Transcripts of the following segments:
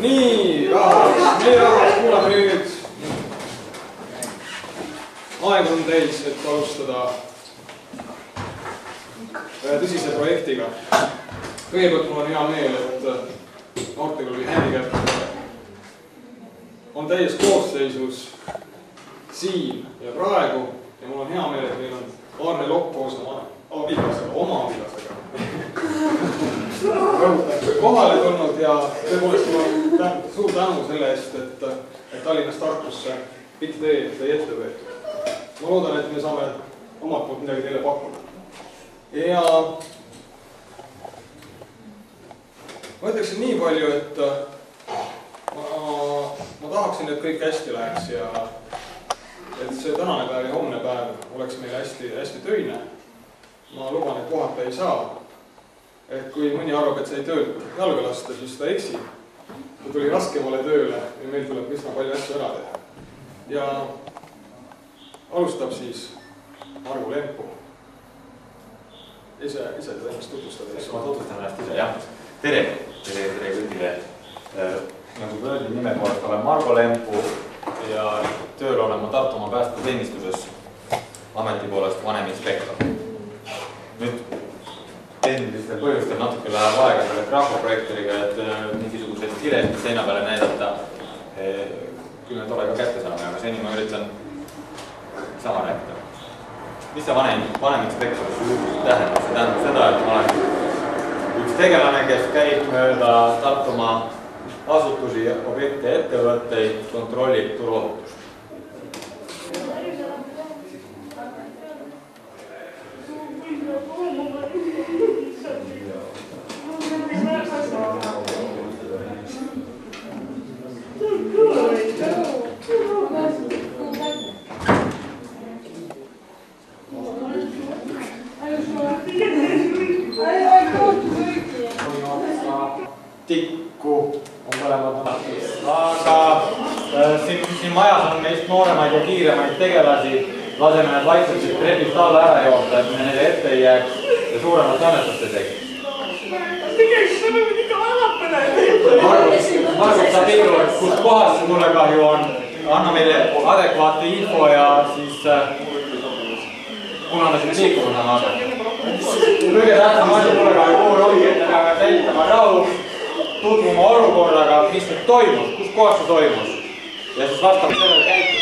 Nii, rahvas, kuulame nüüd. Aeg on teis, et alustada tõsise projektiga. Kõigepealt mul on hea meel, et noorteklubi Handicap on täies koosseisus siin ja praegu ja mul on hea meel, et meil on Arne Lokk koos oma abikaasega kohale tulnud ja tõepoolest mul on suur tänu selle eest, et Tallinnast Tartusse pikk tee ette võetud. Ma loodan, et me saame omalt poolt midagi teile pakkuda. Ja ma ütleksin nii palju, et ma tahaksin, et kõik hästi läheks ja et see tänane päev ja homne päev oleks meil hästi töine. Ma luban, et puhata ei saa. Et kui mõni arvab, et sa ei töölt jalga lasta, siis ta eksib. Kui tuli raskemale tööle ja meil tuleb üsna palju asju ära teha. Ja alustab siis Margo Lempu. Ise teda ennast tutvustada. Ma tutvustan ennast ise, jah. Tere kõigile. Nagu öeldi, nime poolest olen Margo Lempu ja tööl olen ma Tartumaa päästeteenistuses ameti poolest vaneminspektor. Nüüd tehnilistel põhjustel natuke läheb aega selle graafoprojektoriga, et mingisugused kilesid seina peale näidata. Küll need ole ka kätte saame, aga seni ma üritan sama rääkida. Mis see vaneminspektor tähendab? See tähendab seda, et ma olen üks tegelane, kes käib mööda Tartumaa asutusi, objekte ja ettevõtteid, kontrollib turuohutust. Tikku on mõlemad aga siin majas on meist nooremaid ja kiiremaid tegelasi, laseme need vaikselt trepist alla ära joota, et me neile ette ei jääks ja suuremat õnnetust ei teeks. Margus saab ilu, et kus kohas see tulekahju on, anna meile adekvaatne info ja siis kuna me siin liikunud on aga. Kõige tähtsam asi tulekahju puhul ongi, et me peame säilitama rahu, tutvuma olukorraga, mis nüüd toimus, kus kohas see toimus ja siis vastame sellele käituda.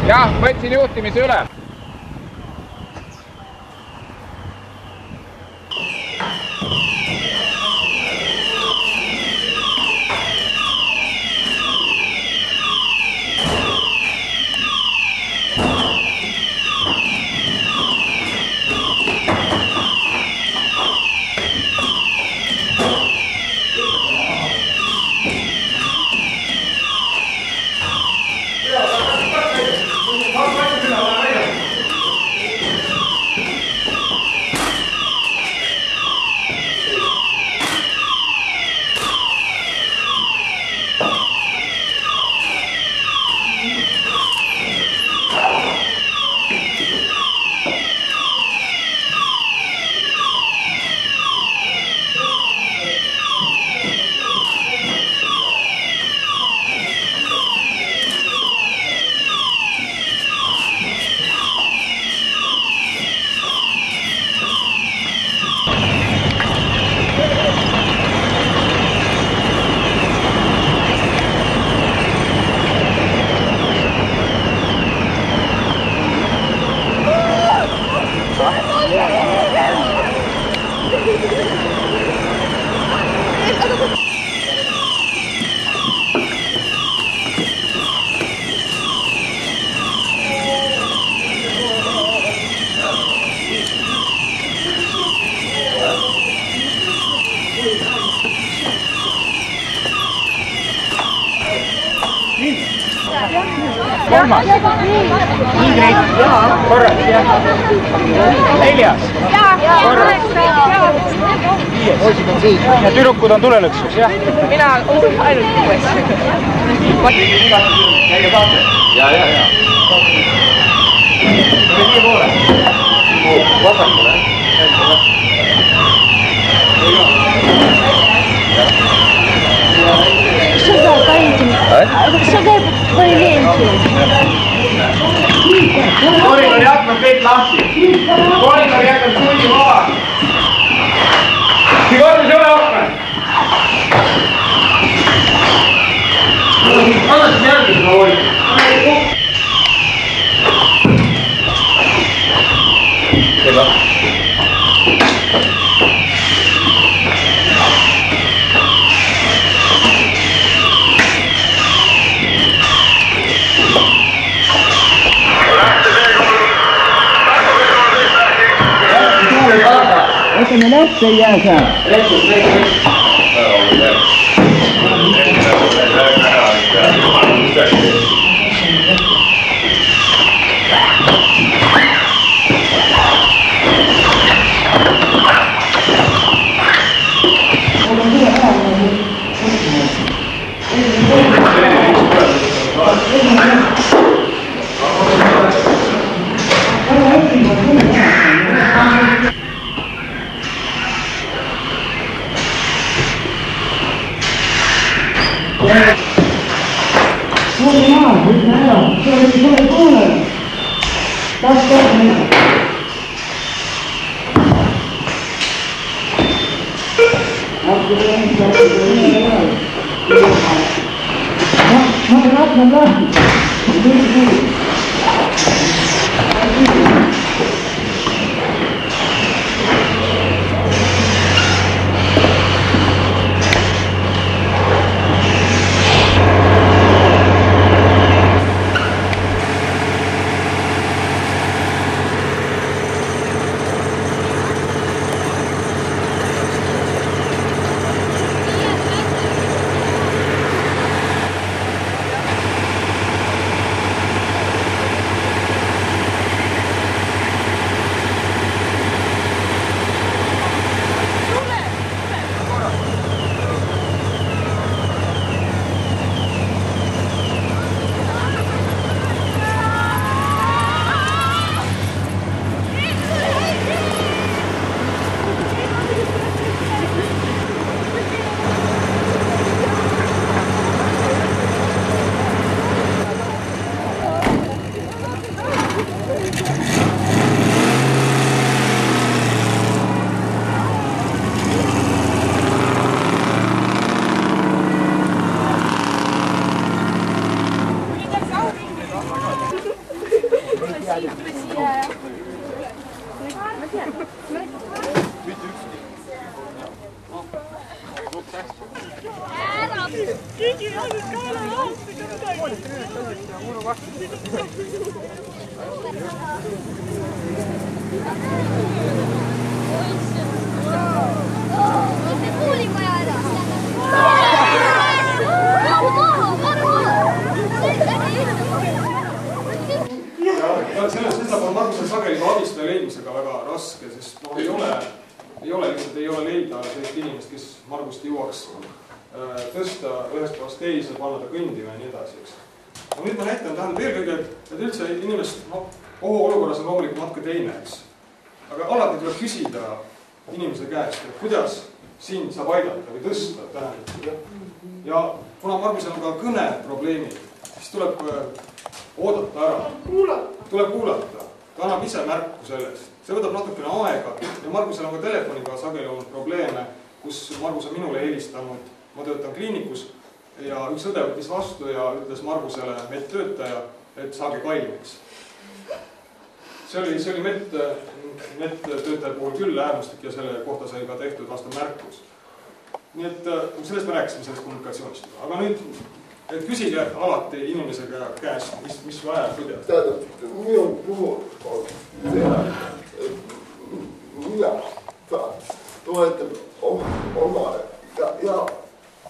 Jah, võtsin juhtimise üle. Kolmas. Ingrid. Korras. Neljas. Korras. Viies. Ja tüdrukud on tulelõksus, jah? Mina ainult kuues. Käige saate? Ja. Nii poole. Vasakule. Что käib poileenti? Koolid on jätnud kõik lahti. Koolid on jätnud kuigi maha. Siin kordus ei ole akna. Annad siin järgi seda kooli. Seda. ملف سياسة Seda on Margusel sageli ka abistaja leidmisega väga raske, sest ei ole leida sellist inimest, kes Margust jõuaks tõsta ühest kohast teise, panna ta kõndima ja nii edasi, eks. No nüüd ma näitan tähendab eelkõige, et üldse inimest, ohuolukorras on loomulikult natuke teine, eks. Aga alati tuleb küsida inimese käest, et kuidas sind saab aidata või tõsta tähendab. Ja kuna Margusel on ka kõne probleemid, siis tuleb oodata ära. Tuleb kuulata. Ta annab ise märku sellest. See võtab natukene aega ja Margusel on ka telefoniga sageli olnud probleeme, kus Margus on minule helistanud. Ma töötan kliinikus ja üks õde võttis vastu ja ütles Margusele medtöötaja, et saage kaimeks. See oli medtöötaja puhul küll äärmuslik ja selle kohta sai ka tehtud vastu märkus. Nii et sellest me rääkisime sellest kommunikatsioonist. Aga nüüd, et küsige alati inimese käest, mis vaja kuidas. Tähendab, minu puhul on see, mina toetab omale ja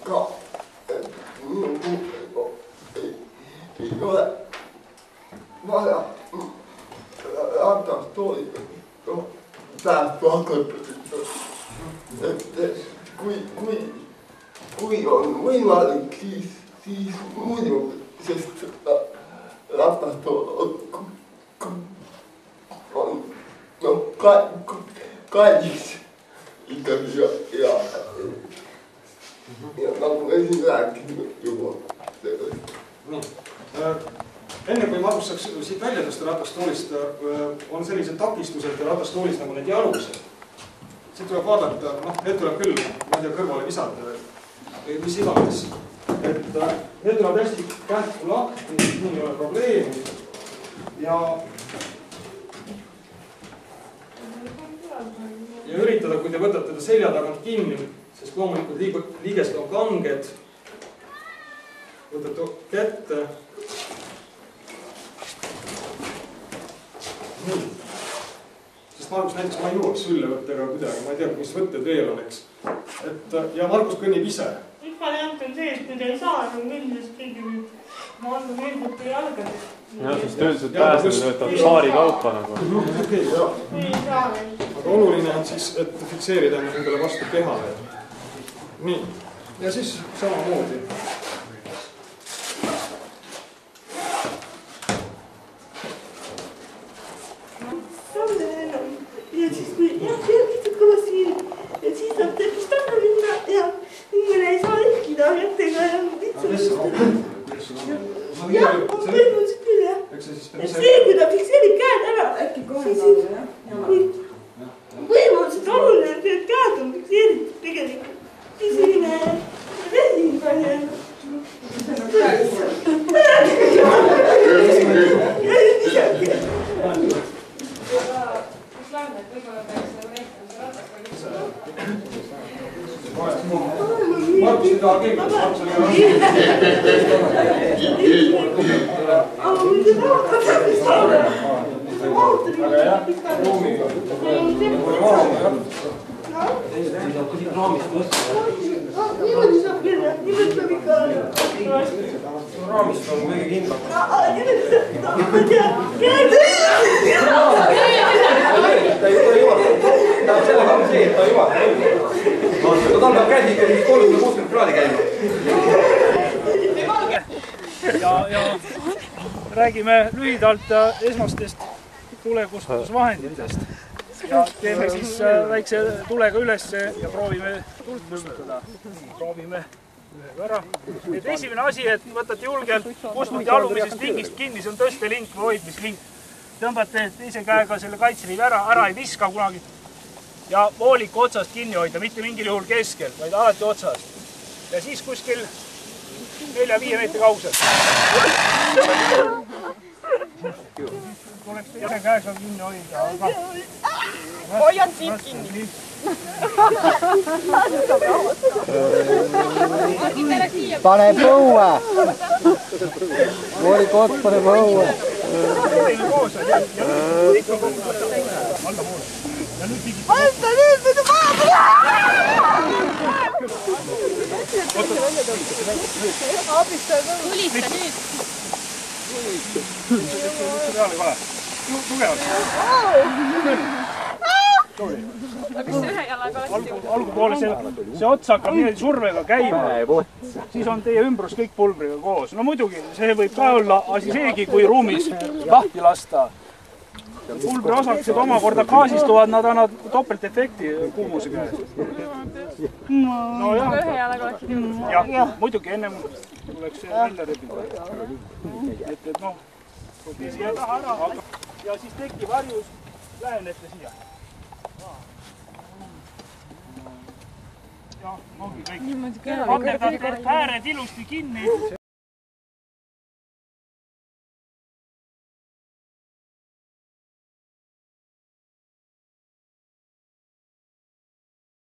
ka, et minu puhul ei ole vaja ratastooli päästu hakata. Et kui on võimalik, siis muidugi, sest ratastool on kallis ikkagi ja nagu esin rääkinud juba sellest. Enne kui Margus saaks siit välja tõsta ratastoolist, on sellised takistused ratastoolist nagu need jalused. Siit tuleb vaadata, need tuleb küll, ma ei tea, kõrvale visata või mis iganes. Et need tuleb hästi kähku lahti, nii ei ole probleemi. Ja üritada, kui te võtate ta selja tagant kinni, sest loomulikult liigest on kanged, võtate kätte. Nii. Sest Margus näiteks ma ei jõuaks süllevõttega kuidagi, ma ei tea, mis võtted veel on, eks. Ja Margus kõnnib ise. Üks variant on see, et kui te ei saa, on üldiselt keegi ma annan eeldalt teie jalgades. Jah, sest üldiselt päästamine võtab saari kaupa nagu. Ei saa veel. Aga oluline on siis, et fikseerida endale vastu kehale. Nii. Ja siis samamoodi. Ja siis kui jälgitud kõlas siin, et siis saab teppist alla minna ja inimene ei saa ehkida kättega ja lihtsalt jah, on võimalus küll jah. Et see, kui ta fikseerib käed ära, äkki kohe saada jah. Võimalus, et oluline, et need käed on fikseeritud tegelikult. Ja selline resinga jäänud. Markus ei taha keegi, Markus oli aga jah, ruumiga. Niimoodi saab küll, niimoodi saab ikka olla. Raamist on kõige kindlam. Ma tean, käed ta ei juhata. Ta on selle kamm see, et ta ei juhata. Ta tal peab käsi 360 kraadi käima. Ja räägime lühidalt esmastest tulekustutusvahenditest. Ja teeme siis väikse tulega ülesse ja proovime tuld kustutada. Proovime ühega ära. Et esimene asi, et võtate julgelt kustuti alumisest lingist kinni, see on tõstelink või hoidmislink. Tõmbate teise käega selle kaitseliivi ära ei viska kunagi. Ja vooliku otsast kinni hoida, mitte mingil juhul keskel, vaid alati otsast. Ja siis kuskil 4-5 meetri kaugusel. Tuleks teise käega kinni hoida, aga... Hoian siit kinni. Pane põue! Voolikoht pane põue! Alta nüüd, mida vaadata! Tulista nüüd. Tugevalt. Algupoole see ots hakkab niimoodi survega käima. Siis on teie ümbrus kõik pulbriga koos. No muidugi, see võib ka olla asi seegi, kui ruumis lahti lasta. Pulbri osakesed omakorda gaasistuvad, nad annavad topeltefekti kuumuse käes. No jah, muidugi ennem tuleks see välja rebida. Et noh, siia taha ära ja siis tekib harjus, lähenete siia. Ja ongi kõik. Hakerdate ääred ilusti kinni.